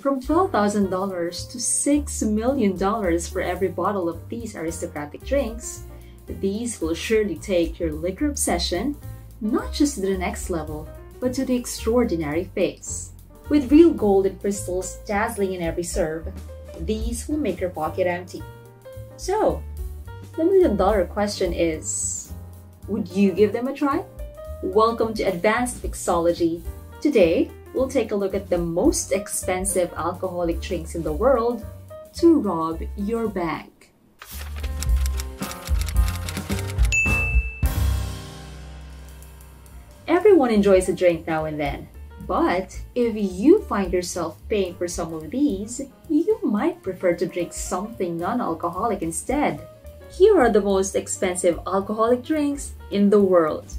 From $12,000 to $6 million for every bottle of these aristocratic drinks, these will surely take your liquor obsession not just to the next level, but to the extraordinary phase. With real gold and crystals dazzling in every serve, these will make your pocket empty. So, the million-dollar question is, would you give them a try? Welcome to Advanced Mixology. Today, we'll take a look at the most expensive alcoholic drinks in the world to rob your bank. Everyone enjoys a drink now and then, but if you find yourself paying for some of these, you might prefer to drink something non-alcoholic instead. Here are the most expensive alcoholic drinks in the world.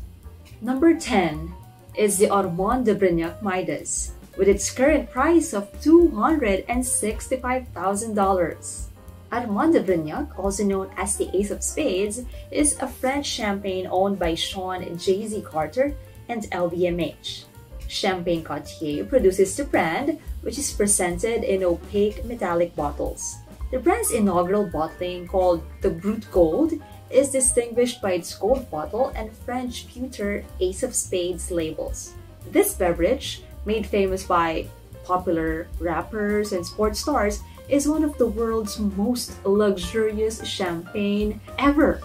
Number 10 is the Armand de Brignac Midas, with its current price of $265,000. Armand de Brignac, also known as the Ace of Spades, is a French champagne owned by Sean J.Z. Carter and LVMH. Champagne Cartier produces the brand, which is presented in opaque metallic bottles. The brand's inaugural bottling, called the Brut Gold, is distinguished by its gold bottle and French pewter Ace of Spades labels. This beverage, made famous by popular rappers and sports stars, is one of the world's most luxurious champagne ever.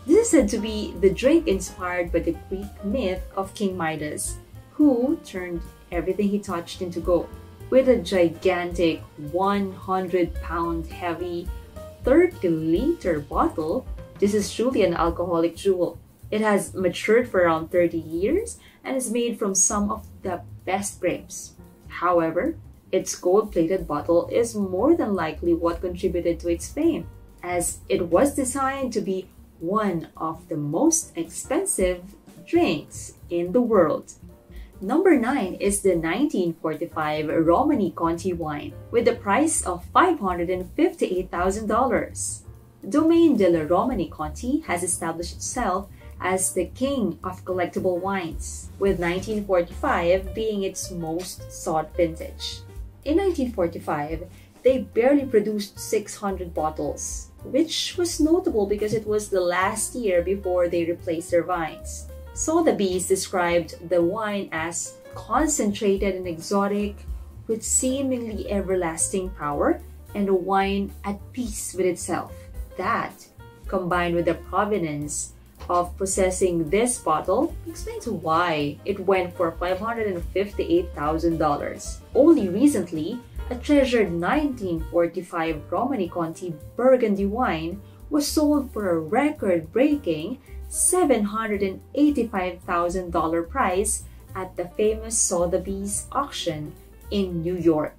This is said to be the drink inspired by the Greek myth of King Midas, who turned everything he touched into gold. With a gigantic 100-pound heavy 30-liter bottle, this is truly an alcoholic jewel. It has matured for around 30 years and is made from some of the best grapes. However, its gold-plated bottle is more than likely what contributed to its fame, as it was designed to be one of the most expensive drinks in the world. Number 9 is the 1945 Romanee Conti wine, with a price of $558,000. Domaine de la Romanee Conti has established itself as the king of collectible wines, with 1945 being its most sought vintage. In 1945, they barely produced 600 bottles, which was notable because it was the last year before they replaced their vines. Sotheby's described the wine as concentrated and exotic, with seemingly everlasting power, and a wine at peace with itself. That, combined with the provenance of possessing this bottle, explains why it went for $558,000. Only recently, a treasured 1945 Romanee Conti Burgundy wine was sold for a record-breaking $785,000 price at the famous Sotheby's auction in New York.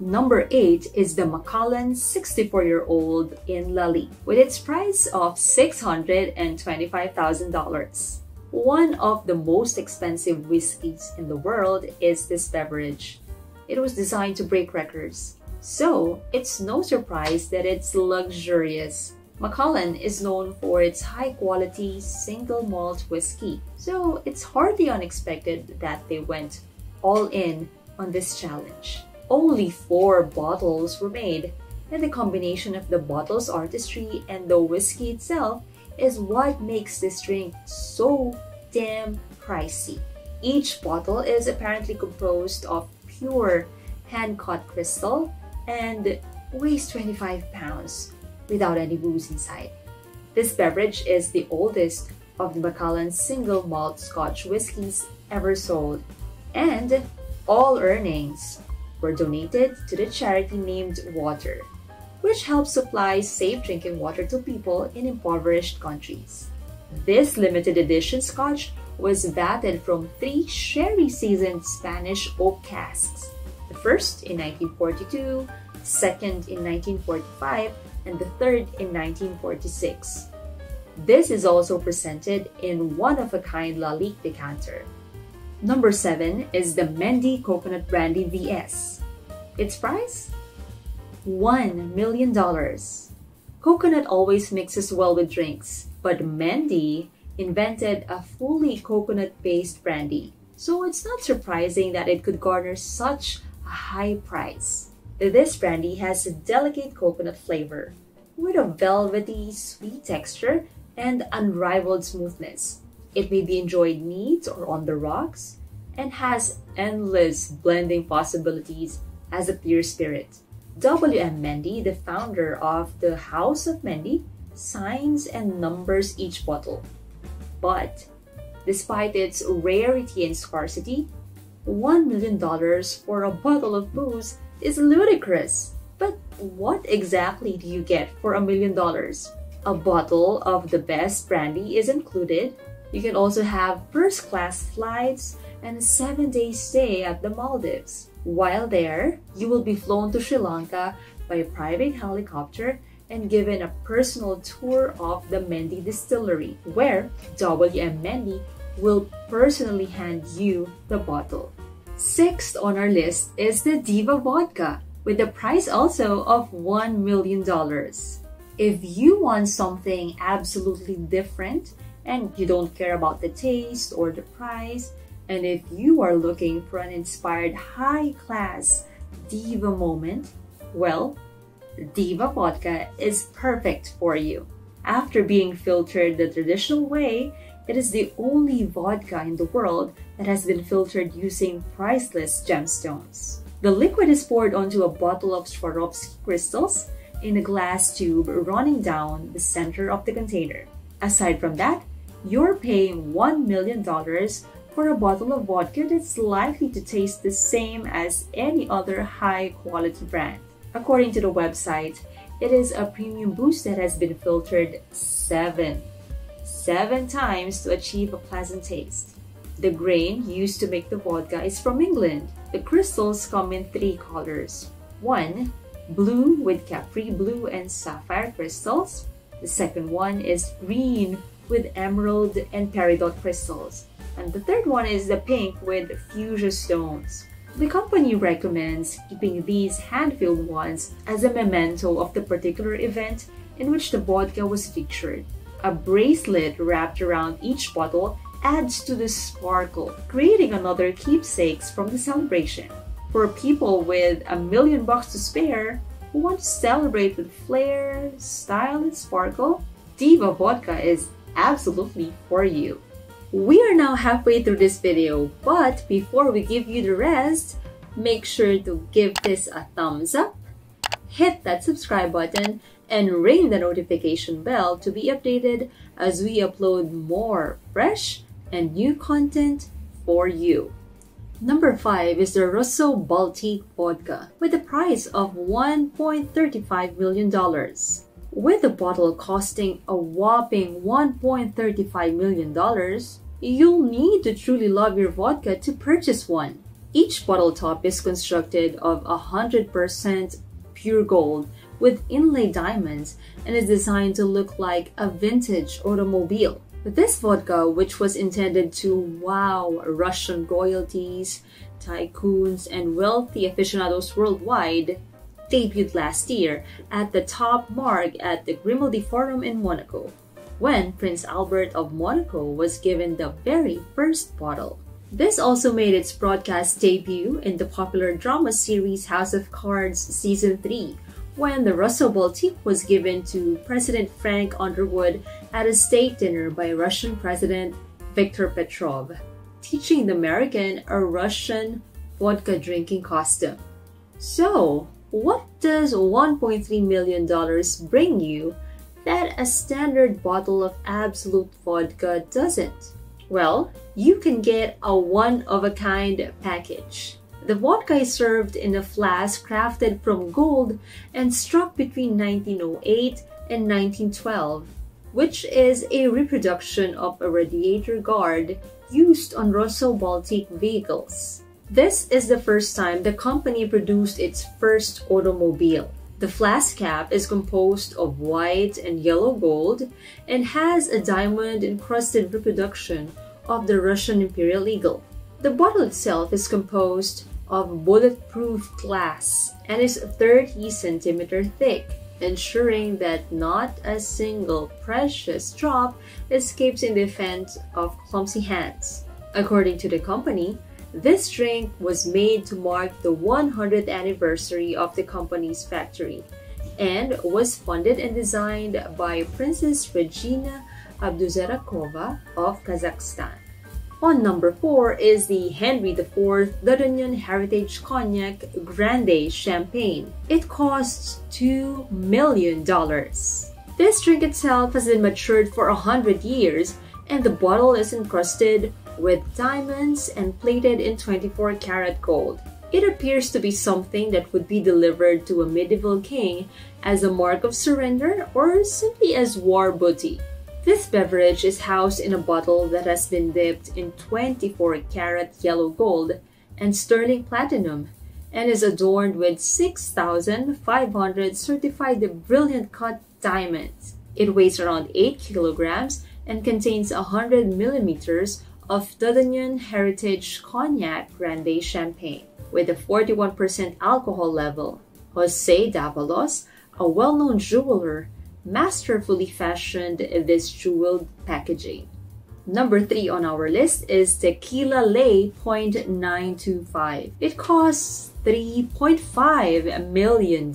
Number 8 is the Macallan 64-year-old in Lalique, with its price of $625,000. One of the most expensive whiskeys in the world is this beverage. It was designed to break records, so it's no surprise that it's luxurious. Macallan is known for its high-quality single malt whiskey, so it's hardly unexpected that they went all in on this challenge. Only 4 bottles were made, and the combination of the bottle's artistry and the whiskey itself is what makes this drink so damn pricey. Each bottle is apparently composed of pure hand-cut crystal and weighs 25 pounds without any booze inside. This beverage is the oldest of the Macallan's single malt Scotch whiskies ever sold, and all earnings were donated to the charity named Water, which helps supply safe drinking water to people in impoverished countries. This limited edition Scotch was batted from 3 sherry-seasoned Spanish oak casks, the first in 1942, second in 1945, and the third in 1946. This is also presented in one-of-a-kind Lalique decanter. Number 7 is the Mendis Coconut Brandy VS. Its price? $1 million. Coconut always mixes well with drinks, but Mendis invented a fully coconut-based brandy, so it's not surprising that it could garner such a high price. This brandy has a delicate coconut flavor with a velvety, sweet texture and unrivaled smoothness. It may be enjoyed neat or on the rocks and has endless blending possibilities as a pure spirit. W.M. Mendy, the founder of the House of Mendy, signs and numbers each bottle. But despite its rarity and scarcity, $1 million for a bottle of booze is ludicrous. But what exactly do you get for $1 million? A bottle of the best brandy is included. You can also have first-class flights and a 7-day stay at the Maldives. While there, you will be flown to Sri Lanka by a private helicopter and given a personal tour of the Mendy distillery, where W.M. Mendy will personally hand you the bottle. Sixth on our list is the Diva Vodka, with a price also of $1 million. If you want something absolutely different and you don't care about the taste or the price, and if you are looking for an inspired high-class diva moment, well, Diva Vodka is perfect for you. After being filtered the traditional way, it is the only vodka in the world that has been filtered using priceless gemstones. The liquid is poured onto a bottle of Swarovski crystals in a glass tube running down the center of the container. Aside from that, you're paying $1 million for a bottle of vodka that's likely to taste the same as any other high-quality brand. According to the website, it is a premium booze that has been filtered seven times to achieve a pleasant taste. The grain used to make the vodka is from England. The crystals come in 3 colors. 1, blue with Capri blue and sapphire crystals. The second one is green with emerald and peridot crystals. And the third one is the pink with fuchsia stones. The company recommends keeping these hand-filled ones as a memento of the particular event in which the vodka was featured. A bracelet wrapped around each bottle adds to the sparkle, creating another keepsakes from the celebration. For people with $1 million to spare who want to celebrate with flair, style, and sparkle, Diva Vodka is absolutely for you. We are now halfway through this video, but before we give you the rest, make sure to give this a thumbs up, hit that subscribe button, and ring the notification bell to be updated as we upload more fresh and new content for you. Number 5 is the Russo-Baltique vodka with a price of $1.35 million. With the bottle costing a whopping $1.35 million, you'll need to truly love your vodka to purchase one. Each bottle top is constructed of 100% pure gold with inlay diamonds and is designed to look like a vintage automobile. This vodka, which was intended to wow Russian royalties, tycoons, and wealthy aficionados worldwide, debuted last year at the top mark at the Grimaldi Forum in Monaco, when Prince Albert of Monaco was given the very first bottle. This also made its broadcast debut in the popular drama series House of Cards Season 3, when the Russo-Baltique was given to President Frank Underwood at a state dinner by Russian President Viktor Petrov, teaching the American a Russian vodka drinking custom. So, what does $1.3 million bring you that a standard bottle of Absolute vodka doesn't? Well, you can get a one-of-a-kind package. The vodka is served in a flask crafted from gold and struck between 1908 and 1912, which is a reproduction of a radiator guard used on Russo-Baltique vehicles. This is the first time the company produced its first automobile. The flask cap is composed of white and yellow gold and has a diamond-encrusted reproduction of the Russian Imperial Eagle. The bottle itself is composed of bulletproof glass and is 30 centimeters thick, ensuring that not a single precious drop escapes in the event of clumsy hands. According to the company, This drink was made to mark the 100th anniversary of the company's factory and was funded and designed by Princess Regina Abduzarakova of Kazakhstan. On number 4 is the Henri IV Dudognon Heritage Cognac Grande Champagne. It costs $2 million. This drink itself has been matured for 100 years, and the bottle is encrusted with diamonds and plated in 24-karat gold. It appears to be something that would be delivered to a medieval king as a mark of surrender or simply as war booty. This beverage is housed in a bottle that has been dipped in 24-karat yellow gold and sterling platinum and is adorned with 6,500 certified brilliant cut diamonds. It weighs around 8 kilograms and contains 100 milliliters of Dudognon Heritage Cognac Grande Champagne with a 41% alcohol level. Jose Davalos, a well-known jeweler, masterfully fashioned this jeweled packaging. Number 3 on our list is Tequila Ley 0.925. It costs $3.5 million.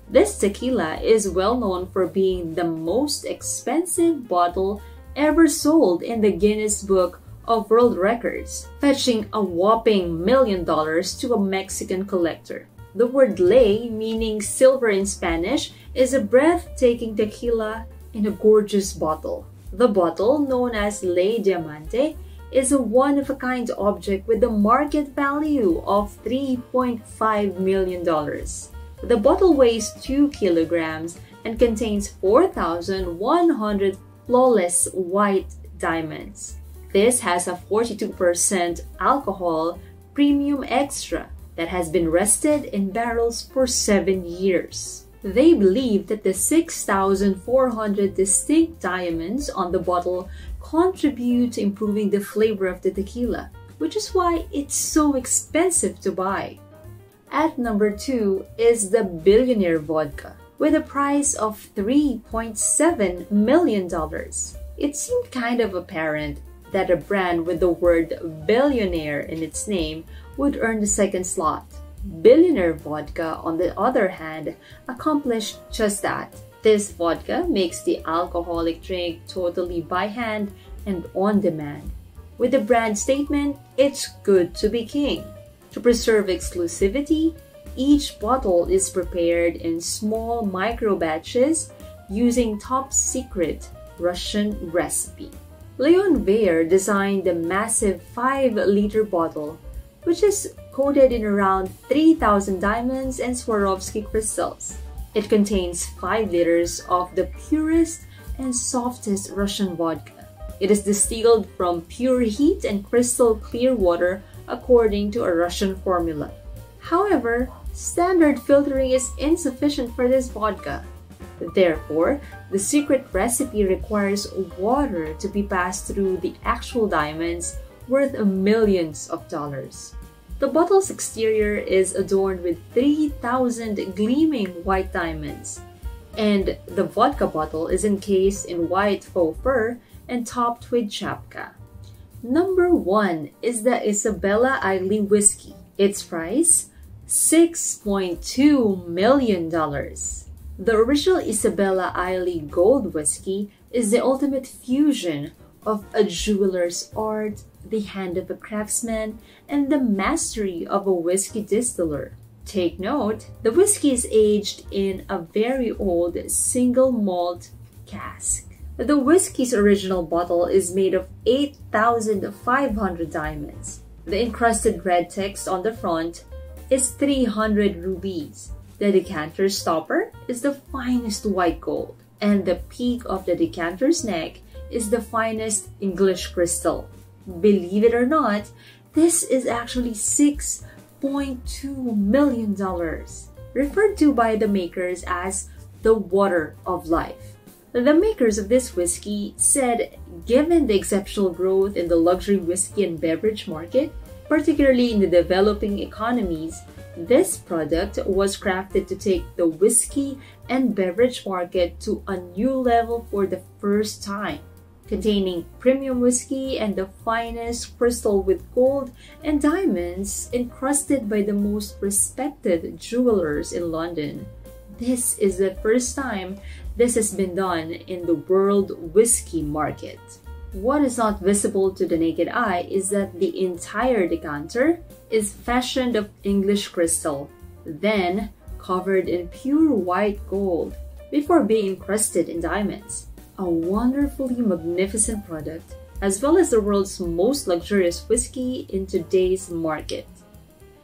This tequila is well known for being the most expensive bottle ever sold in the Guinness Book of World Records, fetching a whopping $1 million to a Mexican collector. The word ley, meaning silver in Spanish, is a breathtaking tequila in a gorgeous bottle. The bottle, known as Ley Diamante, is a one-of-a-kind object with a market value of $3.5 million. The bottle weighs 2 kilograms and contains 4,100 flawless white diamonds. This has a 42% alcohol premium extra that has been rested in barrels for 7 years. They believe that the 6,400 distinct diamonds on the bottle contribute to improving the flavor of the tequila, which is why it's so expensive to buy. At number 2 is the Billionaire Vodka, with a price of $3.7 million. It seemed kind of apparent that a brand with the word Billionaire in its name would earn the second slot. Billionaire Vodka, on the other hand, accomplished just that. This vodka makes the alcoholic drink totally by hand and on demand. With the brand statement, "It's good to be king." To preserve exclusivity, each bottle is prepared in small micro batches using top-secret Russian recipe. Leon Baer designed the massive 5-liter bottle, which is coated in around 3,000 diamonds and Swarovski crystals. It contains 5 liters of the purest and softest Russian vodka. It is distilled from pure heat and crystal clear water according to a Russian formula. However, standard filtering is insufficient for this vodka. Therefore, the secret recipe requires water to be passed through the actual diamonds worth millions of dollars. The bottle's exterior is adorned with 3,000 gleaming white diamonds, and the vodka bottle is encased in white faux fur and topped with chapka. Number 1 is the Isabella Islay Whisky. Its price, $6.2 million. The original Isabella Islay Gold Whisky is the ultimate fusion of a jeweler's art, the hand of a craftsman, and the mastery of a whiskey distiller. Take note, the whiskey is aged in a very old single malt cask. The whiskey's original bottle is made of 8,500 diamonds. The encrusted red text on the front is 300 rubies. The decanter stopper is the finest white gold, and the peak of the decanter's neck is the finest English crystal. Believe it or not, this is actually $6.2 million, referred to by the makers as the water of life. The makers of this whiskey said, given the exceptional growth in the luxury whiskey and beverage market, particularly in the developing economies, this product was crafted to take the whiskey and beverage market to a new level for the first time. containing premium whiskey and the finest crystal with gold and diamonds encrusted by the most respected jewelers in London. This is the first time this has been done in the world whiskey market. What is not visible to the naked eye is that the entire decanter is fashioned of English crystal, then covered in pure white gold before being encrusted in diamonds. A wonderfully magnificent product, as well as the world's most luxurious whiskey in today's market.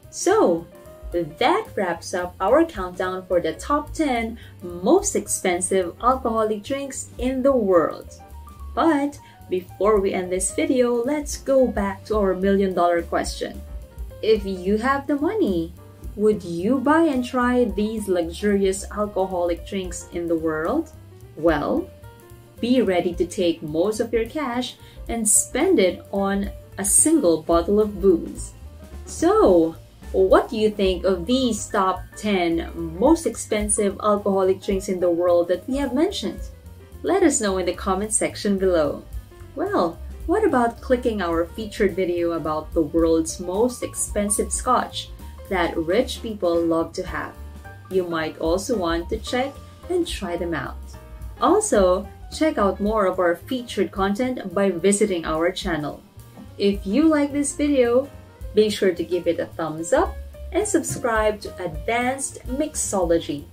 So, that wraps up our countdown for the top 10 most expensive alcoholic drinks in the world. But before we end this video, let's go back to our million-dollar question. If you have the money, would you buy and try these luxurious alcoholic drinks in the world? Well, be ready to take most of your cash and spend it on a single bottle of booze. So, what do you think of these top 10 most expensive alcoholic drinks in the world that we have mentioned? Let us know in the comment section below. Well, what about clicking our featured video about the world's most expensive scotch that rich people love to have? You might also want to check and try them out. Also, check out more of our featured content by visiting our channel. If you like this video, be sure to give it a thumbs up and subscribe to Advanced Mixology.